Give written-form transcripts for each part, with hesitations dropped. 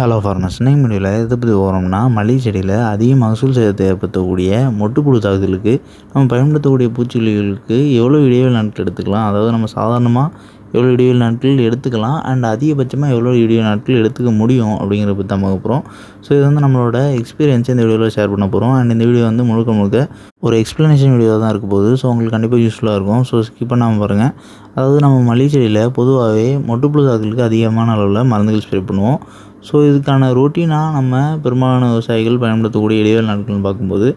Hello farmers, இன்னைக்கு வீடியோவில் எதை பற்றி வரோம்னா, மல்லிகை செடியில் அதிக மகசூல் சேதத்தை ஏற்படுத்தக்கூடிய மொட்டுப்புழு தாக்குதலுக்கு நம்ம பயன்படுத்தக்கூடிய பூச்சிக்கொல்லிகளுக்கு எவ்வளோ இடைவெளி நாட்கள் எடுத்துக்கலாம், அதாவது நம்ம சாதாரணமாக எவ்வளோ இடைவெளி நாட்கள் எடுத்துக்கலாம் அண்ட் அதிகபட்சமாக எவ்வளோ இடைவெளி நாட்கள் எடுத்துக்க முடியும் அப்படிங்கிறத பற்றி தான் பார்க்க போகிறோம். ஸோ இது வந்து நம்மளோட எக்ஸ்பீரியன்ஸை இந்த வீடியோவில் ஷேர் பண்ண போகிறோம். அண்ட் இந்த வீடியோ வந்து முழுக்க ஒரு எக்ஸ்ப்ளனேஷன் வீடியோ தான் இருக்க போகுது. ஸோ உங்களுக்கு கண்டிப்பாக யூஸ்ஃபுல்லாக இருக்கும். ஸோ ஸ்கிப் பண்ணாமல் பாருங்கள். அதாவது நம்ம மல்லிகை செடியில் பொதுவாகவே மொட்டுப்புழு தாக்குதலுக்கு அதிகமான அளவில் மருந்துகள் ஸ்ப்ரே பண்ணுவோம். ஸோ இதுக்கான ரொட்டீனாக நம்ம பெரும்பாலான விவசாயிகள் பயன்படுத்தக்கூடிய இடைவெளி நாட்கள்னு பார்க்கும்போது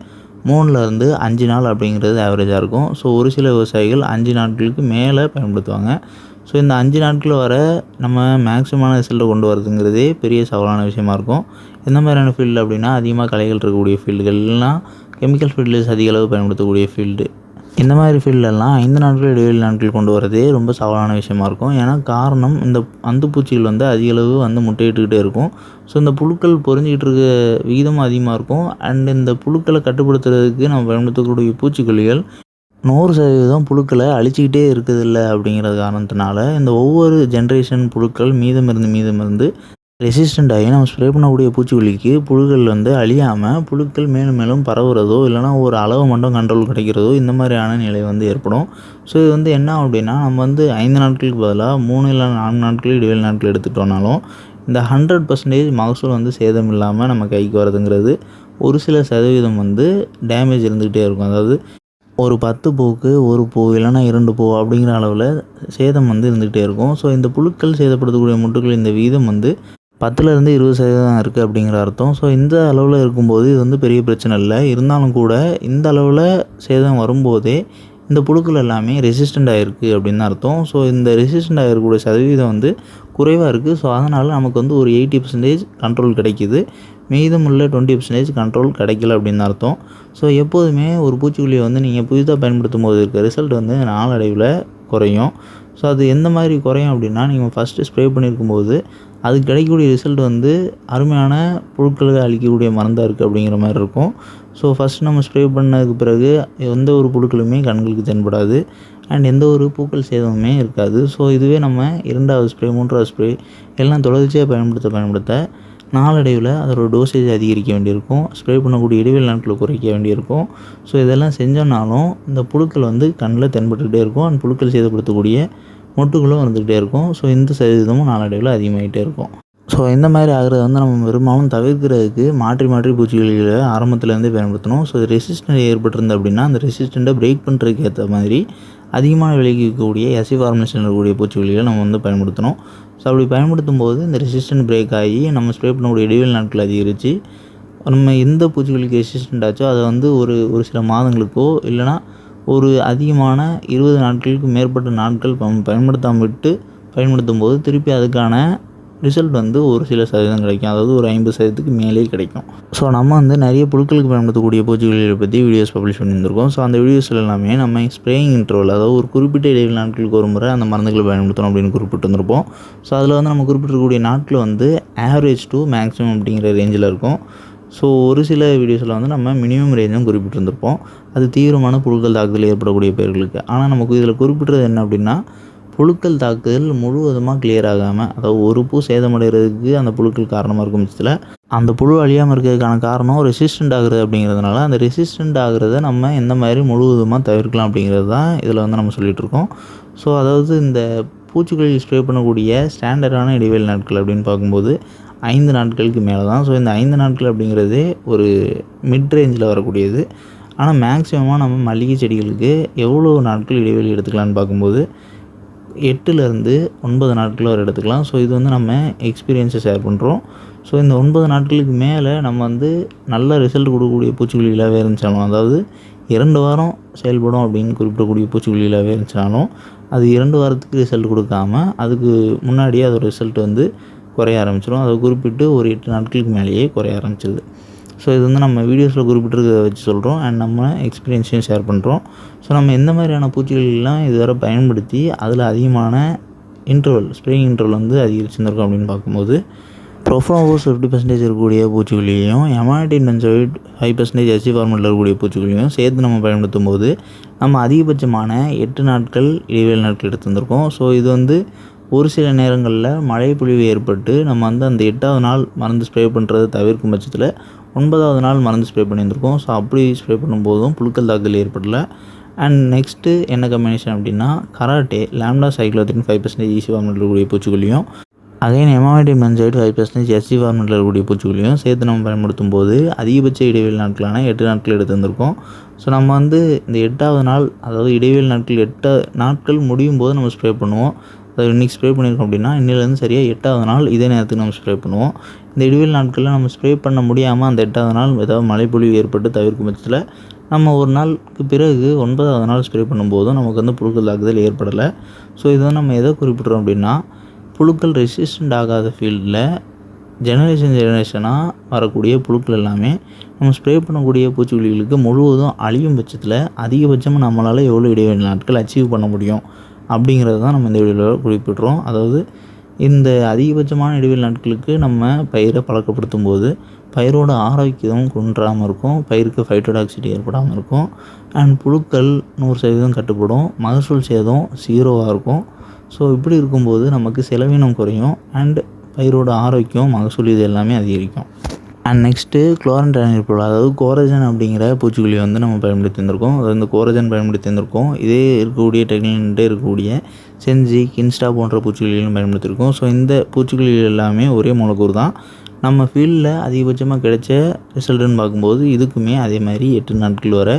3லேருந்து 5 நாள் அப்படிங்கிறது ஆவரேஜாக இருக்கும். ஸோ ஒரு சில விவசாயிகள் 5 நாட்களுக்கு மேலே பயன்படுத்துவாங்க. ஸோ இந்த 5 நாட்கள் வர நம்ம மேக்ஸிமமான ரிசல்ட்டை கொண்டு வரதுங்கிறதே பெரிய சவாலான விஷயமா இருக்கும். எந்த மாதிரியான ஃபீல்டு அப்படின்னா, அதிகமாக களைகள் இருக்கக்கூடிய ஃபீல்டுகள், இல்லைனா கெமிக்கல் ஃபீல்ட்லேஸ் அதிக அளவு பயன்படுத்தக்கூடிய ஃபீல்டு, இந்த மாதிரி ஃபீல்டெல்லாம் 5 நாட்கள் இடைவெளி நாட்கள் கொண்டு வரதே ரொம்ப சவாலான விஷயமா இருக்கும். ஏன்னா காரணம், இந்த அந்துப்பூச்சிகள் வந்து அதிகளவு வந்து முட்டையிட்டுக்கிட்டே இருக்கும். ஸோ இந்த புழுக்கள் பொரிஞ்சிக்கிட்டு இருக்க விகிதமும் அதிகமாக இருக்கும். அண்ட் இந்த புழுக்களை கட்டுப்படுத்துறதுக்கு நம்ம பயன்படுத்தக்கூடிய பூச்சிக்கொல்லிகள் 100% புழுக்களை அழிச்சிக்கிட்டே இருக்குதில்ல அப்படிங்கிற காரணத்தினால இந்த ஒவ்வொரு ஜென்ரேஷன் புழுக்கள் மீதமிருந்து ரெசிஸ்டண்ட் ஆகி நம்ம ஸ்ப்ரே பண்ணக்கூடிய பூச்சிக்கொல்லிக்கு புழுக்கள் வந்து அழியாமல் புழுக்கள் மேலும் மேலும் பரவுறதோ, இல்லைனா ஒரு அளவு மட்டும் கண்ட்ரோல் கிடைக்கிறதோ, இந்த மாதிரியான நிலை வந்து ஏற்படும். ஸோ இது வந்து என்ன அப்படின்னா, நம்ம வந்து 5 நாட்களுக்கு பதிலாக 3 இல்லை 4 நாட்கள் இடைவெளி நாட்கள் எடுத்துட்டோம்னாலும் இந்த 100% மகசூல் வந்து சேதம் இல்லாமல் நம்ம கைக்கு வரதுங்கிறது ஒரு சில சதவீதம் வந்து டேமேஜ் இருந்துக்கிட்டே இருக்கும். அதாவது ஒரு 10 பூவுக்கு 1 பூ இல்லைனா 2 பூ அப்படிங்கிற அளவில் சேதம் வந்து இருந்துகிட்டே இருக்கும். ஸோ இந்த புழுக்கள் சேதப்படுத்தக்கூடிய முட்டுக்கள் இந்த வீதம் வந்து 10லேருந்து 20% இருக்குது அப்படிங்கிற அர்த்தம். ஸோ இந்த அளவில் இருக்கும்போது இது வந்து பெரிய பிரச்சனை இல்லை. இருந்தாலும் கூட இந்த அளவில் சேதம் வரும்போதே இந்த புழுக்கள் எல்லாமே ரெசிஸ்டண்ட் ஆகிருக்கு அப்படின்னு அர்த்தம். ஸோ இந்த ரெசிஸ்டண்ட் ஆகிருக்கக்கூடிய சதவீதம் வந்து குறைவாக இருக்குது. ஸோ அதனால் நமக்கு வந்து ஒரு 80% கண்ட்ரோல் கிடைக்கிது. மீதமுள்ள 20% கண்ட்ரோல் கிடைக்கல அப்படின்னு அர்த்தம். ஸோ எப்போதுமே ஒரு பூச்சிக்கொல்லியை வந்து நீங்கள் புதிதாக பயன்படுத்தும் போது இருக்க ரிசல்ட் வந்து நாளடைவில் குறையும். ஸோ அது எந்த மாதிரி குறையும் அப்படின்னா, நீங்கள் ஃபஸ்ட்டு ஸ்ப்ரே பண்ணியிருக்கும்போது அதுக்கு கிடைக்கக்கூடிய ரிசல்ட் வந்து அருமையான புழுக்களை அழிக்கக்கூடிய மருந்தாக இருக்குது அப்படிங்கிற மாதிரி இருக்கும். ஸோ ஃபஸ்ட் நம்ம ஸ்ப்ரே பண்ணதுக்கு பிறகு எந்த ஒரு புழுக்களுமே கண்களுக்கு தென்படாது அண்ட் எந்த ஒரு பூக்கள் சேதமுமே இருக்காது. ஸோ இதுவே நம்ம 2வது ஸ்ப்ரே 3வது ஸ்ப்ரே எல்லாம் தொடர்ச்சியாக பயன்படுத்த நாளடைவில் அதோட டோசேஜ் அதிகரிக்க வேண்டியிருக்கும். ஸ்ப்ரே பண்ணக்கூடிய இடைவெளி நாட்களை குறைக்க வேண்டியிருக்கும். ஸோ இதெல்லாம் செஞ்சோன்னாலும் இந்த புழுக்கள் வந்து கண்ணில் தென்பட்டுக்கிட்டே இருக்கும் அண்ட் புழுக்கள் சேதப்படுத்தக்கூடிய மொட்டுகளும் வந்துக்கிட்டே இருக்கும். ஸோ இந்த சதவீதமும் நாளடைவில் அதிகமாகிட்டே இருக்கும். ஸோ இந்த மாதிரி ஆகிறத வந்து நம்ம பெரும்பாலும் தவிர்க்கிறதுக்கு மாற்றி பூச்சிக்கொல்லிகளை ஆரம்பத்துலேருந்தே பயன்படுத்தணும். ஸோ ரெசிஸ்டன்ட் ஏற்பட்டிருந்து அப்படின்னா அந்த ரெசிஸ்டண்ட்டை பிரேக் பண்ணுறதுக்கு ஏற்ற மாதிரி அதிகமான விலைக்கு இருக்கக்கூடிய எஸ்சி ஃபார்மேஷன் இருக்கக்கூடிய பூச்சிக்கொல்லிகளை நம்ம வந்து பயன்படுத்தணும். ஸோ அப்படி பயன்படுத்தும் போது இந்த ரெசிஸ்டன்ட் பிரேக் ஆகி நம்ம ஸ்ப்ரே பண்ணக்கூடிய இடைவெளி நாட்கள் அதிகரித்து நம்ம எந்த பூச்சிக்கொல்லிக்கு ரெசிஸ்டண்ட் ஆச்சோ அதை வந்து ஒரு சில மாதங்களுக்கோ இல்லைனா ஒரு அதிகமான 20 நாட்களுக்கு மேற்பட்ட நாட்கள் பயன்படுத்தாமல் விட்டு பயன்படுத்தும் போது திருப்பி அதுக்கான ரிசல்ட் வந்து ஒரு சில சதவீதம் கிடைக்கும். அதாவது ஒரு 50% மேலே கிடைக்கும். ஸோ நம்ம வந்து நிறைய புழுக்களுக்கு பயன்படுத்தக்கூடிய பூச்சிக்கொல்லிகளை பற்றி வீடியோஸ் பப்ளிஷ் பண்ணியிருந்திருக்கோம். ஸோ அந்த வீடியோஸில் எல்லாமே நம்ம ஸ்ப்ரேயிங் இன்டர்வல், அதாவது ஒரு குறிப்பிட்ட இடைவெளி நாட்களுக்கு ஒரு முறை அந்த மருந்துகளை பயன்படுத்தணும் அப்படின்னு குறிப்பிட்டு வந்திருப்போம். ஸோ அதில் வந்து நம்ம குறிப்பிட்டிருக்கக்கூடிய நாட்கள் வந்து ஆவரேஜ் டு மேக்ஸிமம் அப்படிங்கிற ரேஞ்சில் இருக்கும். ஸோ ஒரு சில வீடியோஸில் வந்து நம்ம மினிமம் ரேஞ்சும் குறிப்பிட்டிருந்திருப்போம். அது தீவிரமான புழுக்கள் தாக்குதல் ஏற்படக்கூடிய பயிர்களுக்கு. ஆனால் நமக்கு இதில் குறிப்பிட்டது என்ன அப்படின்னா, புழுக்கள் தாக்குதல் முழுவதுமாக கிளியர் ஆகாமல், அதாவது ஒரு பூ சேதமடைகிறதுக்கு அந்த புழுக்கள் காரணமாக இருக்கும் பட்சத்தில் அந்த புழு அழியாமல் இருக்கிறதுக்கான காரணம் ரெசிஸ்டண்ட் ஆகுறது அப்படிங்கிறதுனால அந்த ரெசிஸ்டண்ட் ஆகிறத நம்ம எந்த மாதிரி முழுவதுமாக தவிர்க்கலாம் அப்படிங்கிறது தான் இதில் வந்து நம்ம சொல்லிகிட்ருக்கோம். ஸோ அதாவது இந்த பூச்சிக்கொல்லி ஸ்ப்ரே பண்ணக்கூடிய ஸ்டாண்டர்டான இடைவெளி நாட்கள் அப்படின்னு பார்க்கும்போது 5 நாட்களுக்கு மேலே தான். ஸோ இந்த 5 நாட்கள் அப்படிங்கிறதே ஒரு மிட் ரேஞ்சில் வரக்கூடியது. ஆனால் மேக்ஸிமமாக நம்ம மல்லிகை செடிகளுக்கு எவ்வளோ நாட்கள் இடைவெளி எடுத்துக்கலான்னு பார்க்கும்போது 8லேருந்து 9 நாட்கள் வரை எடுத்துக்கலாம். ஸோ இது வந்து நம்ம எக்ஸ்பீரியன்ஸை ஷேர் பண்ணுறோம். ஸோ இந்த 9 நாட்களுக்கு மேலே நம்ம வந்து நல்ல ரிசல்ட் கொடுக்கக்கூடிய பூச்சிக்கொல்லிகளாகவே இருந்துச்சாலும், அதாவது 2 வாரம் செயல்படும் அப்படின்னு குறிப்பிடக்கூடிய பூச்சிக்கொல்லிகளாகவே இருந்துச்சுனாலும் அது 2 வாரத்துக்கு ரிசல்ட் கொடுக்காம அதுக்கு முன்னாடியே அதோட ரிசல்ட் வந்து குறைய ஆரம்பிச்சிடும். அதை குறிப்பிட்டு ஒரு 8 நாட்களுக்கு மேலேயே குறைய ஆரம்பிச்சிடுது. ஸோ இது வந்து நம்ம வீடியோஸில் குறிப்பிட்டிருக்கிறத வச்சு சொல்கிறோம் அண்ட் நம்ம எக்ஸ்பீரியன்ஸையும் ஷேர் பண்ணுறோம். ஸோ நம்ம எந்த மாதிரியான பூச்சிக்கொல்லிலாம் இதுவரை பயன்படுத்தி அதில் அதிகமான ஸ்ப்ரேயிங் இன்டர்வல் வந்து அதிகரிச்சிருந்திருக்கோம் அப்படின்னு பார்க்கும்போது, ப்ரோஃபோனோஃபோஸ் 50% இருக்கக்கூடிய பூச்சிக்கொல்லியையும் எமாடின் பென்சோயிட் 5% எஸ்சி ஃபார்மேட்டில் இருக்கக்கூடிய பூச்சிக்கொல்லியும் சேர்த்து நம்ம பயன்படுத்தும் போது நம்ம அதிகபட்சமான 8 நாட்கள் இடைவெளி நாட்கள் எடுத்துருந்துருக்கோம். ஸோ இது வந்து ஒரு சில நேரங்களில் மழை பொழிவு ஏற்பட்டு நம்ம வந்து அந்த 8வது நாள் மருந்து ஸ்ப்ரே பண்ணுறத தவிர்க்கும் பட்சத்தில் 9வது நாள் மருந்து ஸ்ப்ரே பண்ணியிருந்திருக்கோம். ஸோ அப்படி ஸ்ப்ரே பண்ணும்போதும் புழுக்கள் தாக்குதல் ஏற்படல. அண்ட் நெக்ஸ்ட்டு என்ன காம்பினேஷன் அப்படின்னா கராட்டே லாம்டா சைக்ளோத்ரின் 5% ஈசி ஃபார்மெட்டில் இருக்கக்கூடிய பூச்சிக்கொல்லியும் அகைன் எமாமைடின் பென்சைட் 5% எஸ்சி ஃபார்மெட்டில் இருக்கக்கூடிய பூச்சிக்கொல்லியும் சேர்த்து நம்ம பயன்படுத்தும் போது அதிகபட்ச இடைவெளி நாட்களான 8 நாட்கள் எடுத்திருந்திருக்கோம். ஸோ நம்ம வந்து இந்த 8வது நாள் அதாவது இடைவெளி நாட்கள் 8 நாட்கள் முடியும் போது நம்ம ஸ்ப்ரே பண்ணுவோம். அதாவது இன்றைக்கி ஸ்ப்ரே பண்ணியிருக்கோம் அப்படின்னா இன்னிலேருந்து சரியாக 8வது நாள் இதே நேரத்துக்கு நம்ம ஸ்ப்ரே பண்ணுவோம். இந்த இடைவெளி நாட்களில் நம்ம ஸ்ப்ரே பண்ண முடியாமல் அந்த 8வது நாள் ஏதாவது மழைப்பொழிவு ஏற்பட்டு தவிர்க்கும் பட்சத்தில் நம்ம ஒரு நாளுக்கு பிறகு 9வது நாள் ஸ்ப்ரே பண்ணும்போதும் நமக்கு வந்து புழுக்கள் தாக்குதல் ஏற்படலை. ஸோ இதை நம்ம எதை குறிப்பிட்றோம் அப்படின்னா புழுக்கள் ரெசிஸ்டண்ட் ஆகாத ஃபீல்டில் ஜெனரேஷனாக வரக்கூடிய புழுக்கள் எல்லாமே நம்ம ஸ்ப்ரே பண்ணக்கூடிய பூச்சிக்கொல்லிகளுக்கு முழுவதும் அழியும் பட்சத்தில் அதிகபட்சமாக நம்மளால் எவ்வளோ இடைவெளி நாட்கள் அச்சீவ் பண்ண முடியும் அப்படிங்கிறது தான் நம்ம இந்த வீடியோவில் குறிப்பிட்றோம். அதாவது இந்த அதிகபட்சமான இடைவெளி நாட்களுக்கு நம்ம பயிரை பழக்கப்படுத்தும் போது பயிரோட ஆரோக்கியம் குன்றாமல் இருக்கும், பயிருக்கு ஃபைட்டோடாக்சிட்டி ஏற்படாமல் இருக்கும், அண்ட் புழுக்கள் 100% கட்டுப்படும், மகசூல் சேதம் 0வாக இருக்கும். ஸோ இப்படி இருக்கும்போது நமக்கு செலவினம் குறையும் அண்ட் பயிரோட ஆரோக்கியம் மகசூல் இது எல்லாமே அதிகரிக்கும். அண்ட் நெக்ஸ்ட்டு குளோரன்ட்ரைனில் அதாவது கோரஜன் அப்படிங்கிற பூச்சிக்கொல்லி வந்து நம்ம பயன்படுத்தியிருந்திருக்கோம். அதாவது இந்த கோரஜன் பயன்படுத்தியிருந்திருக்கோம். இதே இருக்கக்கூடிய டெக்னிக்கிட்டே இருக்கக்கூடிய செஞ்சி கின்ஸ்டா போன்ற பூச்சிக்கொல்லிகளும் பயன்படுத்தியிருக்கோம். ஸோ இந்த பூச்சிக்கொல்லிகள் எல்லாமே ஒரே மூலக்கூறு தான். நம்ம ஃபீல்டில் அதிகபட்சமாக கிடைச்ச ரிசல்ட்டுன்னு பார்க்கும்போது இதுக்குமே அதே மாதிரி 8 நாட்கள் வர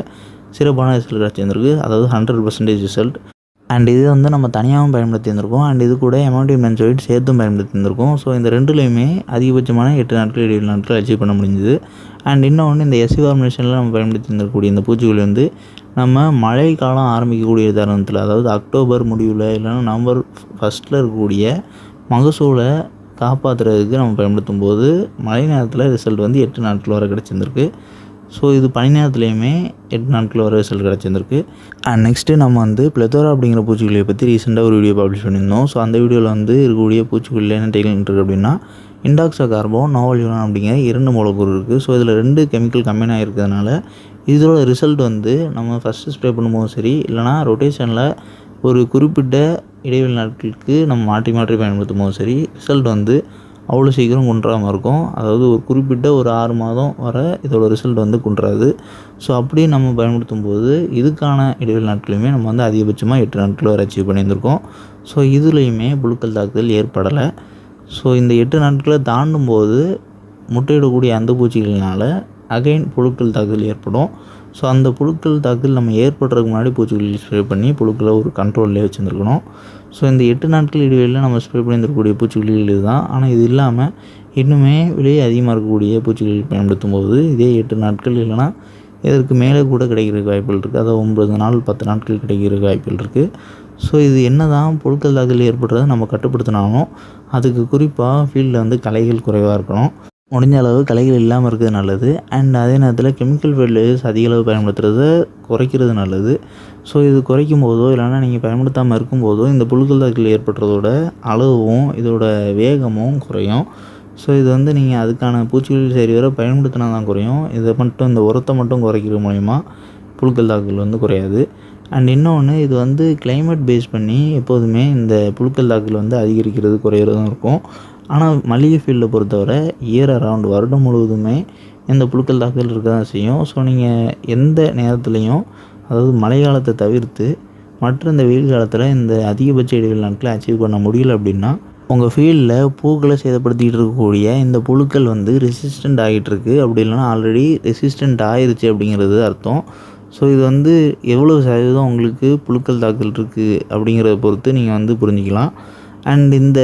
சிறப்பான ரிசல்ட் கிடச்சிருந்துருக்கு. அதாவது 100% ரிசல்ட். அண்ட் இது வந்து நம்ம தனியாகவும் பயன்படுத்தியிருந்திருக்கோம் அண்ட் இது கூட எமாமைடின் பென்சைட் சேர்த்தும் பயன்படுத்தியிருந்திருக்கோம். ஸோ இந்த ரெண்டுலேயுமே அதிகபட்சமான 8 நாட்கள் 7 நாட்கள் அச்சீவ் பண்ண முடிஞ்சுது. அண்ட் இன்னொன்று இந்த எஸ்சி ஃபார்முலேஷனில் நம்ம பயன்படுத்தியிருந்திருக்கக்கூடிய இந்த பூச்சிக்கொல்லி வந்து நம்ம மழை காலம் ஆரம்பிக்கக்கூடிய தருணத்தில் அதாவது அக்டோபர் முடிவில் இல்லைன்னா நவம்பர் ஃபஸ்ட்டில் இருக்கக்கூடிய மகசூலை காப்பாற்றுறதுக்கு நம்ம பயன்படுத்தும் போது மழை நேரத்தில் ரிசல்ட் வந்து 8 நாட்கள் வரை கிடச்சிருந்துருக்கு. ஸோ இது பனி நேரத்துலேயுமே 8 நாட்கள் வரை ரிசல்ட் கிடச்சிருந்துருக்கு. அண்ட் நெக்ஸ்ட்டு நம்ம வந்து பிளெத்தோரா அப்படிங்கிற பூச்சிக்கொல்லியை பற்றி ரீசெண்டாக ஒரு வீடியோ பப்ளிஷ் பண்ணியிருந்தோம். ஸோ அந்த வீடியோவில் வந்து இருக்கக்கூடிய பூச்சிக்கொல்லியில் என்ன டெக்னிக் இருக்குது அப்படின்னா இண்டாக்ஸா கார்பன் நோவல்யூரான் அப்படிங்கிற 2 மூலக்கூறு இருக்குது. ஸோ இதில் 2 கெமிக்கல் கம்பைன் ஆகிருக்கிறதுனால இதோட ரிசல்ட் வந்து நம்ம ஃபஸ்ட்டு ஸ்ப்ரே பண்ணும்போதும் சரி இல்லைனா ரொட்டேஷனில் ஒரு குறிப்பிட்ட இடைவெளி நாட்களுக்கு நம்ம மாற்றி மாற்றி பயன்படுத்தும் போதும் சரி ரிசல்ட் வந்து அவ்வளோ சீக்கிரம் குன்றாமல் இருக்கும். அதாவது ஒரு குறிப்பிட்ட ஒரு 6 மாதம் வர இதோட ரிசல்ட் வந்து குன்றாது. ஸோ அப்படி நம்ம பயன்படுத்தும் போது இதுக்கான இடைவெளி நாட்களுமே நம்ம வந்து அதிகபட்சமாக 8 நாட்கள் வரை அச்சீவ் பண்ணியிருந்திருக்கோம். ஸோ இதுலேயுமே புழுக்கள் தாக்குதல் ஏற்படலை. ஸோ இந்த 8 நாட்களை தாண்டும் போது முட்டையிடக்கூடிய அந்த பூச்சிகளினால் அகைன் புழுக்கள் தாக்குதல் ஏற்படும். ஸோ அந்த புழுக்கள் தாக்குதல் நம்ம ஏற்படுறதுக்கு முன்னாடி பூச்சிக்கொல்லி ஸ்ப்ரே பண்ணி புழுக்களை ஒரு கண்ட்ரோல்லே வச்சுருந்துருக்கணும். ஸோ இந்த 8 நாட்கள் இடைவெளியில் நம்ம ஸ்ப்ரே பண்ணியிருக்கக்கூடிய பூச்சிக்கொல்லிகள் இது தான். ஆனால் இது இல்லாமல் இன்னுமே விலை அதிகமாக இருக்கக்கூடிய பூச்சிக்கொல்லி பயன்படுத்தும் போது இதே 8 நாட்கள் இல்லைனா இதற்கு மேலே கூட கிடைக்கிறதுக்கு வாய்ப்புகள் இருக்குது. அதாவது 9 நாள் 10 நாட்கள் கிடைக்கிறதுக்கு வாய்ப்புகள் இருக்குது. ஸோ இது என்ன தான் புழுக்கள் தாக்குதல் ஏற்படுறதை நம்ம கட்டுப்படுத்தினாலும் அதுக்கு குறிப்பாக ஃபீல்டில் வந்து களைகள் குறைவாக இருக்கணும். முடிஞ்ச அளவு களைகள் இல்லாமல் இருக்கிறது நல்லது. அண்ட் அதே நேரத்தில் கெமிக்கல் ஃபெர்டிலைசர்ஸ் அதிக அளவு பயன்படுத்துகிறத குறைக்கிறது நல்லது. ஸோ இது குறைக்கும் போதோ இல்லைனா நீங்கள் பயன்படுத்தாமல் இருக்கும்போதோ இந்த புழுக்கள் தாக்குதல் ஏற்படுறதோட அளவும் இதோட வேகமும் குறையும். ஸோ இது வந்து நீங்கள் அதுக்கான பூச்சிக்கொல்லி சரி வர பயன்படுத்தினா தான் குறையும். இதை மட்டும் இந்த உரத்தை மட்டும் குறைக்கிறது மூலிமா புழுக்கள் தாக்குதல் வந்து குறையாது. அண்ட் இன்னொன்று இது வந்து கிளைமேட் பேஸ் பண்ணி எப்போதுமே இந்த புழுக்கள் தாக்குதல் வந்து அதிகரிக்கிறது குறையிறதும் இருக்கும். ஆனால் மல்லிகை ஃபீல்டை பொறுத்தவரை இயர் அரவுண்ட் வருடம் முழுவதுமே இந்த புழுக்கள் தாக்குதல் இருக்க தான் செய்யும். ஸோ நீங்கள் எந்த நேரத்துலையும் அதாவது மழை காலத்தை தவிர்த்து மற்ற இந்த வெயில் காலத்தில் இந்த அதிகபட்ச இடைவெளி நாட்களை அச்சீவ் பண்ண முடியல அப்படின்னா உங்கள் ஃபீல்டில் பூக்களை சேதப்படுத்திகிட்டு இருக்கக்கூடிய இந்த புழுக்கள் வந்து ரெசிஸ்டண்ட் ஆகிட்டுருக்கு. அப்படி இல்லைனா ஆல்ரெடி ரெசிஸ்டண்ட் ஆகிருச்சு அப்படிங்கிறது அர்த்தம். ஸோ இது வந்து எவ்வளோ சதவீதம் உங்களுக்கு புழுக்கள் தாக்குதல் இருக்குது அப்படிங்கிறத பொறுத்து நீங்கள் வந்து புரிஞ்சிக்கலாம். அண்ட் இந்த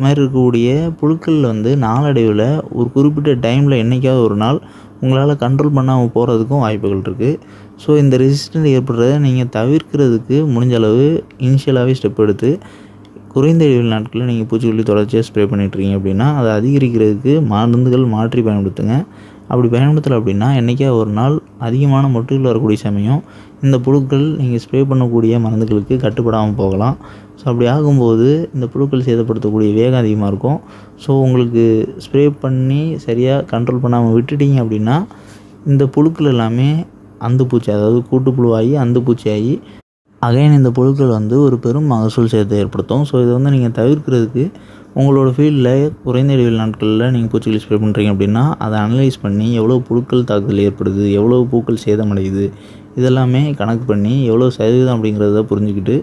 மாதிரி இருக்கக்கூடிய புழுக்கள் வந்து நாளடைவில் ஒரு குறிப்பிட்ட டைமில் என்றைக்காவது ஒரு நாள் உங்களால் கண்ட்ரோல் பண்ணாமல் போகிறதுக்கும் வாய்ப்புகள் இருக்குது. ஸோ இந்த ரெசிஸ்டன்ட் ஏற்படுறத நீங்கள் தவிர்க்கிறதுக்கு முடிஞ்ச அளவு இனிஷியலாகவே ஸ்டெப் எடுத்து குறைந்த இடைவெளி நாட்களில் நீங்கள் பூச்சிக்கொல்லி தொடர்ச்சியாக ஸ்ப்ரே பண்ணிட்டுருக்கீங்க அப்படின்னா அதை அதிகரிக்கிறதுக்கு மருந்துகள் மாற்றி பயன்படுத்துங்க. அப்படி பயன்படுத்தலை அப்படின்னா என்றைக்கா ஒரு நாள் அதிகமான மொட்டுகள் வரக்கூடிய சமயம் இந்த புழுக்கள் நீங்கள் ஸ்ப்ரே பண்ணக்கூடிய மருந்துகளுக்கு கட்டுப்படாமல் போகலாம். ஸோ அப்படி ஆகும்போது இந்த புழுக்கள் சேதப்படுத்தக்கூடிய வேகம் அதிகமாக இருக்கும். ஸோ உங்களுக்கு ஸ்ப்ரே பண்ணி சரியாக கண்ட்ரோல் பண்ணாமல் விட்டுட்டீங்க அப்படின்னா இந்த புழுக்கள் எல்லாமே அந்துப்பூச்சி அதாவது கூட்டுப்புழுவாகி அந்துப்பூச்சியாகி அகைன் இந்த புழுக்கள் வந்து ஒரு பெரும் மகசூல் சேதத்தை ஏற்படுத்தும். ஸோ இதை வந்து நீங்கள் தவிர்க்கிறதுக்கு உங்களோட ஃபீல்டில் குறைந்த இடைவெளி நாட்களில் நீங்கள் பூச்சிக்கொல்லி ஸ்ப்ரே பண்ணுறீங்க அப்படின்னா அதை அனலைஸ் பண்ணி எவ்வளோ புழுக்கள் தாக்குதல் ஏற்படுது, எவ்வளோ பூக்கள் சேதமடையுது, இதெல்லாமே கணக்கு பண்ணி எவ்வளோ சதவீதம் அப்படிங்கிறத புரிஞ்சுக்கிட்டு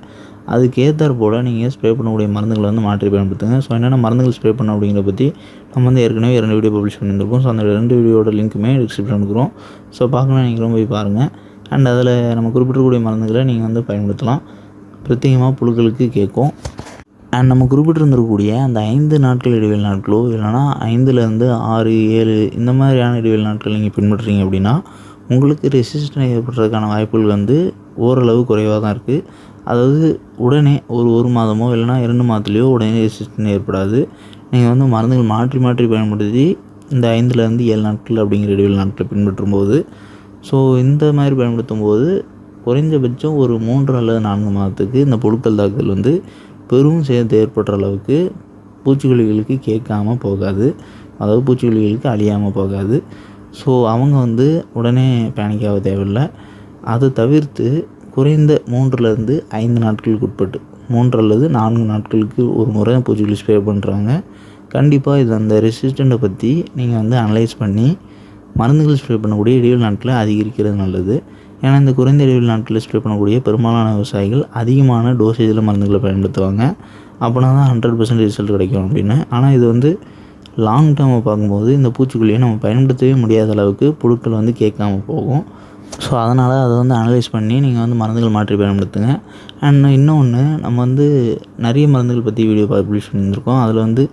அதுக்கேற்றாற் போல் நீங்கள் ஸ்ப்ரே பண்ணக்கூடிய மருந்துகளை வந்து மாற்றி பயன்படுத்துங்க. ஸோ என்னென்ன மருந்துகள் ஸ்ப்ரே பண்ண அப்படிங்கிறத பற்றி நம்ம வந்து ஏற்கனவே 2 வீடியோ பப்ளிஷ் பண்ணியிருந்திருக்கோம். ஸோ அந்த 2 வீடியோட லிங்க்குமே டிஸ்கிரிப்ஷன் கொடுக்குறோம். ஸோ பார்க்கணும் நீங்களும் போய் பாருங்கள். அண்ட் அதில் நம்ம குறிப்பிடக்கூடிய மருந்துகளை நீங்கள் வந்து பயன்படுத்தலாம். பிரத்யேகமாக புழுக்களுக்கு கேட்கும். அண்ட் நம்ம குறிப்பிட்டிருந்திருக்கக்கூடிய அந்த 5 நாட்கள் இடைவெளி நாட்களோ இல்லைனா 5லேருந்து 6, 7 இந்த மாதிரியான இடைவெளி நாட்கள் நீங்கள் பின்பற்றுறீங்க அப்படின்னா உங்களுக்கு ரெசிஸ்டன்ஸ் ஏற்படுறதுக்கான வாய்ப்புகள் வந்து ஓரளவு குறைவாக தான் இருக்குது. அதாவது உடனே ஒரு மாதமோ இல்லைனா 2 மாதத்துலேயோ உடனே ரெசிஸ்டன்ஸ் ஏற்படாது. நீங்கள் வந்து மருந்துகள் மாற்றி மாற்றி பயன்படுத்தி இந்த 5லேருந்து 7 நாட்கள் அப்படிங்கிற இடைவெளி நாட்களை பின்பற்றும்போது ஸோ இந்த மாதிரி பயன்படுத்தும் போது குறைஞ்சபட்சம் ஒரு 3 அல்லது 4 மாதத்துக்கு இந்த புழுக்கள் தாக்குதல் வந்து பெரும் சேதத்தை ஏற்படுற அளவுக்கு பூச்சிக்கொல்லிகளுக்கு கேட்காமல் போகாது. அதாவது பூச்சிக்கொல்லிகளுக்கு அழியாமல் போகாது. ஸோ அவங்க வந்து உடனே பேனிக் ஆக தேவையில்லை. அதை தவிர்த்து குறைந்த 3லேருந்து 5 நாட்களுக்கு உட்பட்டு 3 அல்லது 4 நாட்களுக்கு ஒரு முறை பூச்சிக்கொல்லி ஸ்ப்ரே பண்ணுறாங்க. கண்டிப்பாக இது அந்த ரெசிஸ்டண்ட்டை பற்றி நீங்கள் வந்து அனலைஸ் பண்ணி மருந்துகள் ஸ்ப்ரே பண்ணக்கூடிய இடைவெளி நாட்களை அதிகரிக்கிறது நல்லது. ஏன்னா இந்த குறைந்த இடைவெளி நாட்களில் ஸ்ப்ரே பண்ணக்கூடிய பெரும்பாலான விவசாயிகள் அதிகமான டோசேஜில் மருந்துகளை பயன்படுத்துவாங்க. அப்படின்னா தான் 100% ரிசல்ட் கிடைக்கும் அப்படின்னு. ஆனால் இது வந்து லாங் டேர்மை பார்க்கும்போது இந்த பூச்சிக்கொல்லியை நம்ம பயன்படுத்தவே முடியாத அளவுக்கு புழுக்கள் வந்து கேட்காம போகும். ஸோ அதனால் அதை வந்து அனலைஸ் பண்ணி நீங்கள் வந்து மருந்துகள் மாற்றி பயன்படுத்துங்க. அண்ட் இன்னொன்று நம்ம வந்து நிறைய மருந்துகள் பற்றி வீடியோ பப்ளிஷ் பண்ணியிருந்திருக்கோம். அதில் வந்து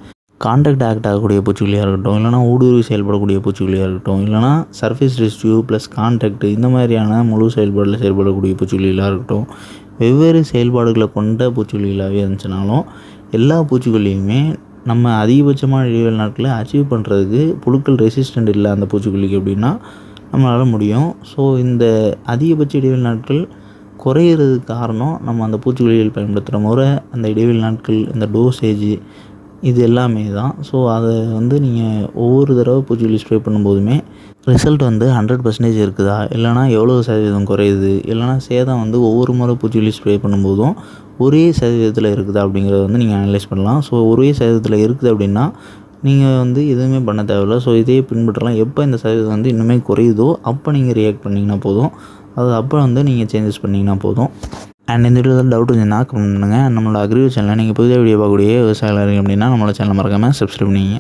கான்டாக்ட் ஆக்ட் ஆகக்கூடிய பூச்சிக்கொல்லியாக இருக்கட்டும், இல்லைனா ஊடுருவி செயல்படக்கூடிய பூச்சிக்கொல்லியாக இருக்கட்டும், இல்லைனா சர்ஃபேஸ் ரெசிடியூ ப்ளஸ் கான்டாக்ட் இந்த மாதிரியான முழு செயல்பாடில் செயல்படக்கூடிய பூச்சிக்கொல்லிகளாக இருக்கட்டும், வெவ்வேறு செயல்பாடுகளை கொண்ட பூச்சிக்கொல்லிகளாகவே இருந்துச்சுனாலும் எல்லா பூச்சிக்கொல்லியுமே நம்ம அதிகபட்சமான இடைவெளி நாட்களை அச்சீவ் பண்ணுறதுக்கு புழுக்கள் ரெசிஸ்டண்ட் இல்லை அந்த பூச்சிக்கொல்லிக்கு அப்படின்னா நம்மளால் முடியும். ஸோ இந்த அதிகபட்ச இடைவெளி நாட்கள் குறையிறதுக்கு காரணம் நம்ம அந்த பூச்சிக்கொல்லிகள் பயன்படுத்துகிற முறை, அந்த இடைவெளி நாட்கள், இந்த டோசேஜ் இது எல்லாமே தான். ஸோ அதை வந்து நீங்கள் ஒவ்வொரு தடவை பூச்சிக்கொல்லி ஸ்ப்ரே பண்ணும்போதுமே ரிசல்ட் வந்து 100% இருக்குதா, இல்லைனா எவ்வளோ சதவீதம் குறையுது, இல்லைனா சேதம் வந்து ஒவ்வொரு முறை பூச்சிக்கொல்லி ஸ்ப்ரே பண்ணும்போதும் ஒரே சதவீதத்தில் இருக்குதா அப்படிங்கிறத வந்து நீங்கள் அனலைஸ் பண்ணலாம். ஸோ ஒரே சதவீதத்தில் இருக்குது அப்படின்னா நீங்கள் வந்து எதுவுமே பண்ண தேவையில்ல. ஸோ இதையே பின்பற்றலாம். எப்போ இந்த சதவீதம் வந்து இன்னுமே குறையுதோ அப்போ நீங்கள் ரியாக்ட் பண்ணிங்கன்னா போதும். அது அப்போ வந்து நீங்கள் சேஞ்சஸ் பண்ணிங்கன்னா போதும். அண்ட் இந்த வீடியோவில் டவுட் இருந்துச்சுன்னா கமெண்ட் பண்ணுங்கள். நம்மளோட அக்ரிகல்ச்சர் சேனலில் நீங்கள் புதிய வீடியோ பார்க்கக்கூடிய விவசாயிகள் அப்படின்னா நம்மளோட சேனலை மறக்காமல் சப்ஸ்கிரைப் பண்ணிங்க.